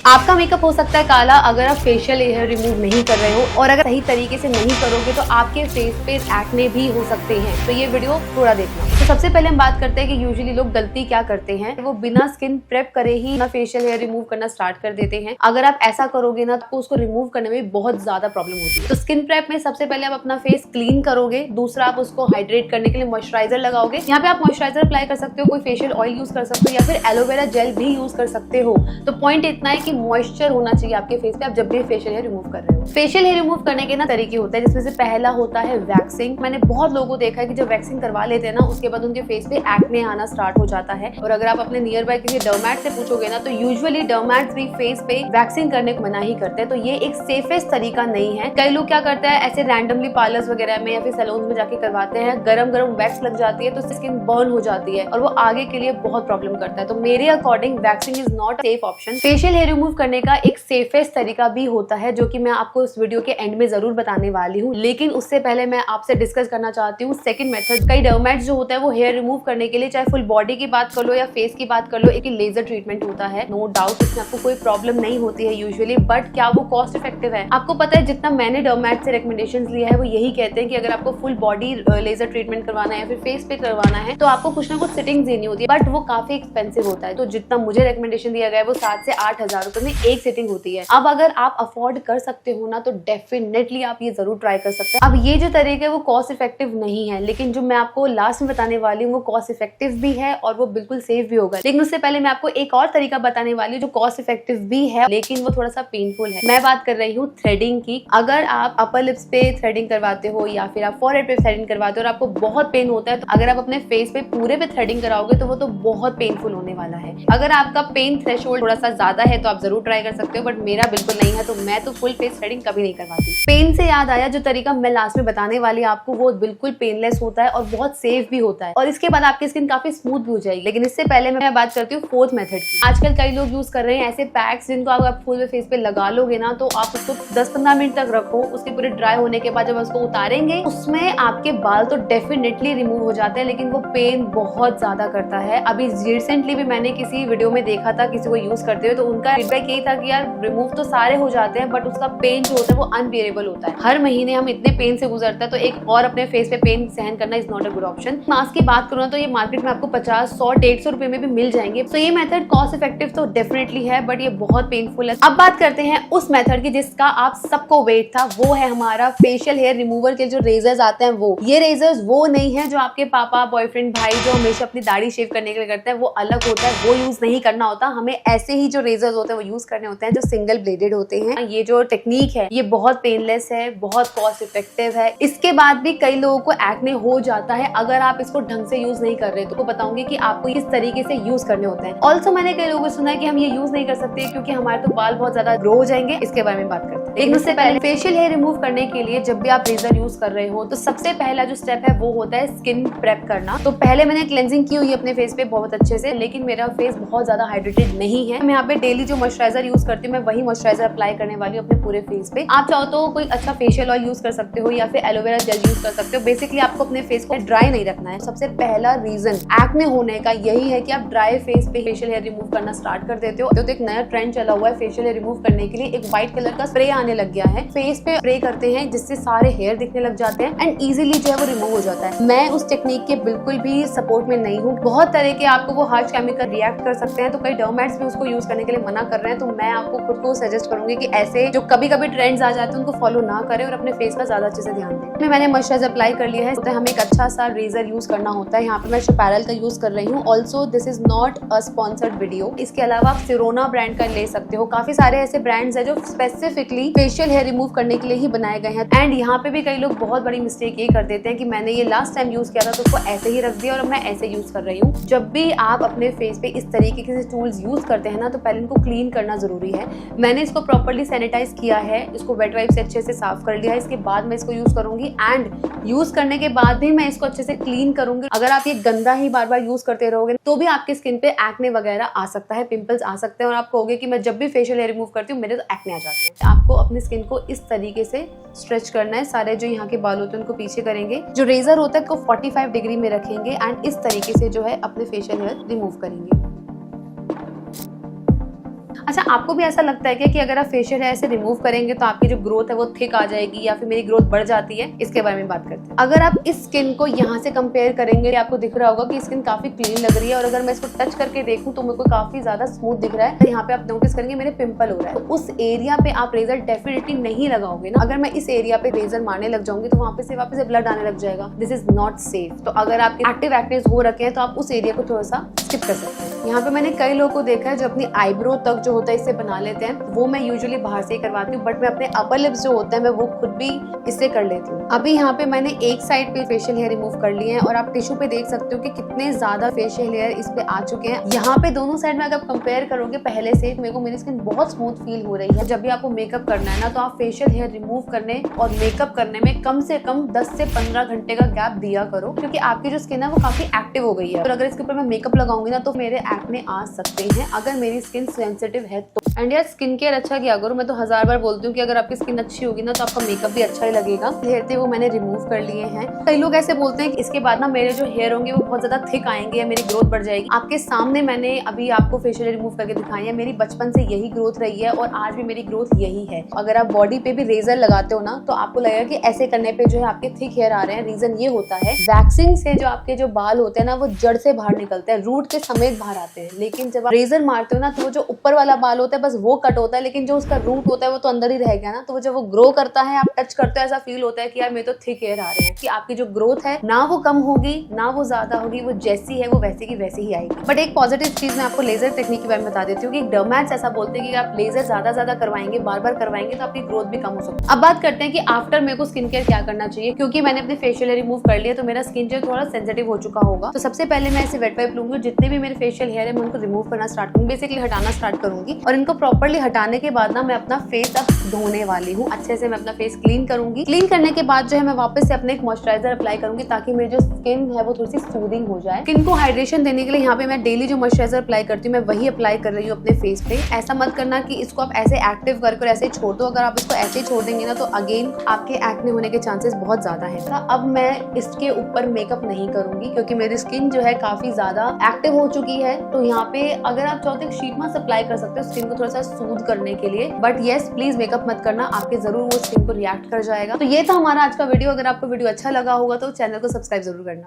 आपका मेकअप हो सकता है काला अगर आप फेशियल हेयर रिमूव नहीं कर रहे हो, और अगर सही तरीके से नहीं करोगे तो आपके फेस पे एक्ने भी हो सकते हैं। तो ये वीडियो थोड़ा देखना। तो सबसे पहले हम बात करते हैं कि यूजुअली लोग गलती क्या करते हैं, वो बिना स्किन प्रेप करे ही ना फेशियल हेयर रिमूव करना स्टार्ट कर देते हैं। अगर आप ऐसा करोगे ना तो उसको रिमूव करने में बहुत ज्यादा प्रॉब्लम होती है। तो स्किन प्रेप में सबसे पहले आप अपना फेस क्लीन करोगे, दूसरा आप उसको हाइड्रेट करने के लिए मॉइस्चराइजर लगाओगे। यहाँ पे आप मॉइस्चराइजर अप्लाई कर सकते हो, कोई फेशियल ऑयल यूज कर सकते हो या फिर एलोवेरा जेल भी यूज कर सकते हो। तो पॉइंट इतना है कि मॉइस्चर होना चाहिए आपके फेस पे आप जब भी फेशियल हेयर रिमूव कर रहे हो। फेशियल हेयर रिमूव करने के ना तरीके होते हैं, जिसमें से पहला होता है वैक्सिंग। मैंने बहुत लोगों को देखा है कि जब वैक्सिंग करवा लेते हैं ना उसके बाद उनके फेस पे एक्ने आना स्टार्ट हो जाता है। और अगर आप अपने नियर बाय किसी डर्मैट से पूछोगे ना तो यूजुअली डर्मैट्स भी फेस पे वैक्सिंग करने को मना ही करते हैं। तो ये एक सेफेस्ट तरीका नहीं है। कई लोग क्या करते हैं, ऐसे रैंडमली पार्लर्स वगैरह में या फिर सैलून में जाके करवाते हैं, गरम गरम वैक्स लग जाती है तो स्किन बर्न हो जाती है और वो आगे के लिए बहुत प्रॉब्लम करता है। तो मेरे according waxing is not safe option. Facial hair remove करने का एक सेफेस्ट तरीका भी होता है जो कि मैं आपको इस वीडियो के एंड में जरूर बताने वाली हूँ, लेकिन उससे पहले मैं आपसे डिस्कस करना चाहती हूँ सेकंड मेथड। कई डर्मैट्स जो होता है वो हेयर रिमूव करने के लिए चाहे फुल बॉडी की बात कर लो या फेस की बात कर लो, एक लेजर ट्रीटमेंट होता है। नो डाउट इसमें आपको कोई प्रॉब्लम नहीं होती है यूजुअली, बट क्या वो कॉस्ट इफेक्टिव है? आपको पता है जितना मैंने डर्मैट से रिकमेंडेशन लिया है वो यही कहते हैं कि अगर आपको फुल बॉडी लेजर ट्रीटमेंट करवाना है या फिर फेस पे करवाना है तो आपको कुछ ना कुछ सिटिंग्स देनी होती है, बट वो काफी एक्सपेंसिव होता है। तो जितना मुझे रिकमेंडेशन दिया गया है वो 7 से 8 हजार रुपए में एक सिटिंग होती है। अब अगर आप अफोर्ड कर सकते हो ना तो डेफिनेटली आप ये जरूर ट्राई कर सकते हैं। अब ये जो तरीका है वो कॉस्ट इफेक्टिव नहीं है, लेकिन जो मैं आपको लास्ट में बताने वाली हूँ वो कॉस्ट इफेक्टिव भी है और वो बिल्कुल सेफ भी होगा। लेकिन उससे पहले मैं आपको एक और तरीका बताने वाली हूँ जो कॉस्ट इफेक्टिव भी है लेकिन वो थोड़ा सा पेनफुल है। मैं बात कर रही हूँ थ्रेडिंग की। अगर आप अपर लिप्स पे थ्रेडिंग करवाते हो या फिर आप फॉरहेड पे थ्रेडिंग करवाते हो और आपको बहुत पेन होता है, तो अगर आप अपने फेस पे पूरे पे थ्रेडिंग कराओगे तो वो तो बहुत पेनफुल होने वाला है। अगर आपका पेन थ्रेशोल्ड थोड़ा सा ज्यादा है तो आप जरूर ट्राई कर सकते हो, बट मेरा बिल्कुल नहीं है तो मैं तो फुल फेस थ्रेडिंग कभी नहीं करवाती। पेन से याद आया, जो तरीका मैं लास्ट में बताने वाली आपको वो बिल्कुल पेनलेस होता है और बहुत सेफ भी होता है और इसके बाद आपकी स्किन काफी स्मूथ भी हो जाएगी। लेकिन इससे पहले मैं बात करती हूँ फोर्थ मेथड की। आजकल कई लोग यूज कर रहे हैं ऐसे पैक्स जिनको आप फुल फेस पे लगा लोगे ना तो आप उसको 10-15 मिनट तक रखो, उसके पूरे ड्राई होने के बाद जब उसको उतारेंगे उसमें आपके बाल तो डेफिनेटली रिमूव हो जाते हैं, लेकिन वो पेन बहुत ज्यादा करता है। अभी रिसेंटली भी मैंने किसी वीडियो में देखा था किसी को यूज करते हुए, तो उनका फीडबैक यही था कि यार रिमूव तो सारे हो जाते हैं बट उसका पेन जो होता है वो अनबियरेबल होता है। हर महीने हम इतने पेन से गुजरते हैं तो एक और अपने फेस पे पेन सहन करना is not a good option. Mask की बात करूँ तो ये मार्केट में आपको 50, 100, 150 रुपए में भी मिल जाएंगे। तो ये मेथड कॉस्ट इफेक्टिव तो डेफिनेटली है बट ये बहुत पेनफुल है। अब बात करते हैं उस मेथड की जिसका आप सबको वेट था, वो है हमारा फेशियल हेयर रिमूवर के जो रेजर्स आते हैं वो। ये रेजर्स वो नहीं है जो आपके पापा, बॉयफ्रेंड, भाई जो हमेशा अपनी दाढ़ी शेव करने के लिए करते हैं, वो अलग होता है, वो यूज नहीं करना होता। हमें ऐसे ही जो रेजर्स होते हैं वो यूज करने होते हैं जो सिंगल ब्लेडेड होते हैं। ये जो टेक्निक है ये बहुत पेनलेस है, बहुत कॉस्ट इफेक्टिव है। इसके बाद भी कई लोगों को एक्ने हो जाता है अगर आप इसको ढंग से यूज नहीं कर रहे। तो बताऊंगी कि आपको किस तरीके से यूज करने होते हैं। ऑल्सो मैंने कई लोगों को सुना है कि हम ये यूज नहीं कर सकते क्योंकि हमारे तो बाल बहुत ज्यादा ग्रो हो जाएंगे। इसके बारे में बात करते हैं, लेकिन उससे पहले फेशियल हेयर रिमूव करने के लिए जब भी आप रेजर यूज कर रहे हो तो सबसे पहला जो स्टेप है वो होता है स्किन प्रेप करना। तो पहले मैंने क्लेंजिंग की हुई है अपने फेस पे बहुत अच्छे से, लेकिन मेरा फेस बहुत ज्यादा हाइड्रेटेड नहीं है। मैं यहाँ पे डेली जो मॉइस्चराइजर यूज करती हूँ मैं वही मॉइस्चराइजर अप्लाई करने वाली हूँ अपने पूरे फेस पे। आप चाहो तो कोई अच्छा फेशियल ऑयल यूज कर सकते हो या फिर एलोवेरा जेल यूज कर सकते हो। बेसिकली आपको अपने फेस को ड्राई नहीं रखना है। सबसे पहला रीजन एक्ने होने का यही है कि आप ड्राई फेस पे फेशियल हेयर रिमूव करना स्टार्ट कर देते हो। तो एक नया ट्रेंड चला हुआ है फेशियल हेयर रिमूव करने के लिए, एक व्हाइट कलर का स्प्रे आने लग गया है। फेस पे स्प्रे करते हैं जिससे सारे हेयर दिखने लग जाते हैं एंड इजीली जो है वो रिमूव हो जाता है। मैं उस टेक्निक के बिल्कुल भी सपोर्ट में नहीं हूँ। बहुत तरह के आपको वो हार्श केमिकल रिएक्ट कर सकते हैं, तो कई डर्मैट्स भी उसको यूज करने के लिए मना कर रहे हैं। तो मैं आपको खुद को सजेस्ट करूंगी कि ऐसे जो कभी कभी ट्रेंड्स आ जाते हैं उनको फॉलो ना करें और अपने फेस का ज्यादा अच्छे से ध्यान दें। मैंने मॉइस्चराइजर अप्लाई कर लिया है, तो हमें एक अच्छा सा रेजर यूज करना होता है। यहाँ पे मैं शपैरल का यूज कर रही हूँ। Also this is not a sponsored video. इसके अलावा आप सिरोना ब्रांड का ले सकते हो। काफी सारे ऐसे ब्रांड्स है जो स्पेसिफिकली फेशियल हेयर रिमूव करने के लिए ही बनाए गए हैं। एंड यहाँ पे भी कई लोग बहुत बड़ी मिस्टेक ये कर देते हैं कि मैंने ये लास्ट टाइम यूज किया था तो उसको ऐसे ही रख दिया और मैं ऐसे यूज कर रही हूँ। जब भी आप अपने फेस पे इस तरीके के टूल्स यूज करते हैं ना तो पहले इनको क्लीन करना जरूरी है। मैंने इसको प्रॉपर्ली सैनिटाइज किया है, इसको वेट वाइप से अच्छे से साफ कर लिया है। इसके बाद मैं इसको यूज करूंगी एंड यूज करने के बाद भी मैं इसको अच्छे से क्लीन करूंगी। अगर आप ये गंदा ही बार बार यूज करते रहोगे तो भी आपकी स्किन पे एक्ने वगैरह आ सकता है, पिंपल्स आ सकते हैं और आप कहोगे कि मैं जब भी फेशियल हेयर रिमूव करती हूँ मेरे तो एक्ने आ जाते हैं। आपको अपनी स्किन को इस तरीके से स्ट्रेच करना है। सारे जो यहाँ के बाल होते हैं उनको पीछे करेंगे, जो रेजर होता है उसको 45 डिग्री में रखेंगे एंड इस तरीके से जो है अपने फेशियल हेयर रिमूव करेंगे। अच्छा, आपको भी ऐसा लगता है क्या कि अगर आप फेशियल हेयर से रिमूव करेंगे तो आपकी जो ग्रोथ है वो थिक आ जाएगी या फिर मेरी ग्रोथ बढ़ जाती है? इसके बारे में बात करते हैं। अगर आप इस स्किन को यहाँ से कंपेयर करेंगे, आपको दिख रहा होगा कि स्किन काफी क्लीन लग रही है, और अगर मैं इसको टच करके देखूं तो मेरे को काफी ज्यादा स्मूथ दिख रहा है। यहाँ पे आप नोटिस करेंगे मेरे पिंपल हो रहा है, तो उस एरिया पे आप रेजर डेफिनेटली नहीं लगाओगे ना। अगर मैं इस एरिया पे रेजर मारने लग जाऊंगी तो वहाँ पे से वापस ब्लड आने लग जाएगा। This is not safe. तो अगर आपके एक्टिव एक्नेस हो रखे हैं तो आप उस एरिया को थोड़ा सा स्किप कर सकते हैं। यहाँ पे मैंने कई लोगों को देखा है जो अपनी आईब्रो तक जो होता है इससे बना लेते हैं, वो मैं यूजुअली बाहर से ही करवाती हूँ, बट मैं अपने अपर लिप्स जो होते हैं मैं वो खुद भी इससे कर लेती हूँ। अभी यहाँ पे मैंने एक साइड पे फेशियल हेयर रिमूव कर लिए हैं और आप टिश्यू पे देख सकते हो कि कितने ज्यादा फेशियल हेयर इस पे आ चुके हैं। यहाँ पे दोनों साइड में अगर कंपेयर करोगे पहले से, मेरे को मेरी स्किन बहुत स्मूथ फील हो रही है। जब भी आपको मेकअप करना है ना, तो आप फेशियल हेयर रिमूव करने और मेकअप करने में कम से कम 10 से 15 घंटे का गैप दिया करो, क्योंकि आपकी जो स्किन है वो काफी एक्टिव हो गई है। और अगर इसके ऊपर मैं मेकअप लगाऊंगी ना तो मेरे एक्ने आ सकते हैं अगर मेरी स्किन सेंसिटिव है तो। एंड यार, स्किन केयर अच्छा किया करो। मैं तो 1000 बार बोलती हूँ कि अगर आपकी स्किन अच्छी होगी ना तो आपका मेकअप भी अच्छा ही लगेगा। हेयर थे वो मैंने रिमूव कर लिए हैं। कई लोग ऐसे बोलते हैं कि इसके बाद ना मेरे जो हेयर होंगे वो बहुत ज्यादा थिक आएंगे या मेरी ग्रोथ बढ़ जाएगी। आपके सामने मैंने अभी आपको फेशियल रिमूव करके दिखाई है। मेरी बचपन से यही ग्रोथ रही है और आज भी मेरी ग्रोथ यही है। अगर आप बॉडी पे भी रेजर लगाते हो ना तो आपको लगेगा कि ऐसे करने पे जो है आपके थिक हेयर आ रहे हैं। रीजन ये होता है, वैक्सिंग से जो आपके जो बाल होते हैं ना वो जड़ से बाहर निकलते हैं, रूट के समेत बाहर आते हैं। लेकिन जब आप रेजर मारते हो ना तो वो जो ऊपर वाला बाल होता है बस वो कट होता है, लेकिन जो उसका रूट होता है वो तो अंदर ही रह गया ना। तो जब वो ग्रो करता है, आप टच करते हो, ऐसा फील होता है कि यार मेरे तो थिक हेयर आ रहे हैं। कि आपकी जो ग्रोथ है ना वो कम होगी ना वो ज्यादा होगी, वो जैसी है वो वैसी की वैसी ही आएगी। बट एक पॉजिटिव चीज मैं आपको लेजर टेक्निक के बारे में बता देती हूँ कि डर्मैट्स ऐसा बोलते हैं कि आप लेजर ज्यादा करवाएंगे, बार बार करवाएंगे तो आपकी ग्रोथ भी कम हो सकती है। अब बात करते हैं कि आफ्टर मेरे को स्किन केयर क्या करना चाहिए, क्योंकि मैंने अपने फेशियल रिमूव कर लिया तो मेरा स्किन जो थोड़ा सेंसिटिव हो चुका होगा। तो सबसे पहले मैं इसे वेट वाइप लूंगी, जितने भी मेरे फेशियल हेयर है मैं उनको रिमूव करना स्टार्ट करूंगी, बेसिकली हटाना स्टार्ट करूंगी। और इनको प्रॉपर्ली हटाने के बाद ना मैं अपना फेस अब धोने वाली हूँ। अच्छे से मैं अपना फेस क्लीन करूंगी। क्लीन करने के बाद जो है मैं वापस से अपने एक मॉइस्चराइजर अप्लाई करूंगी ताकि मेरी जो स्किन है वो थोड़ी सी सूदिंग हो जाए। स्किन को हाइड्रेशन देने के लिए यहाँ पे मैं डेली जो मॉइस्चराइजर अप्लाई करती हूँ मैं वही अप्लाई कर रही हूँ अपने फेस पे। ऐसा मत करना कि इसको आप ऐसे एक्टिव करके ऐसे छोड़ दो। अगर आप इसको ऐसे छोड़ देंगे ना तो अगेन आपके एक्ने होने के चांसेस बहुत ज्यादा है। अब मैं इसके ऊपर मेकअप नहीं करूंगी क्योंकि मेरी स्किन जो है काफी ज्यादा एक्टिव हो चुकी है। तो यहाँ पे अगर आप चाहते हो शीट मास्क अप्लाई कर सकते हो स्किन को थोड़ा सा सूद करने के लिए, बट येस प्लीज मेकअप मत करना, आपके जरूर वो स्किन को रिएक्ट कर जाएगा। तो ये था हमारा आज का वीडियो। अगर आपको वीडियो अच्छा लगा होगा तो चैनल को सब्सक्राइब जरूर करना।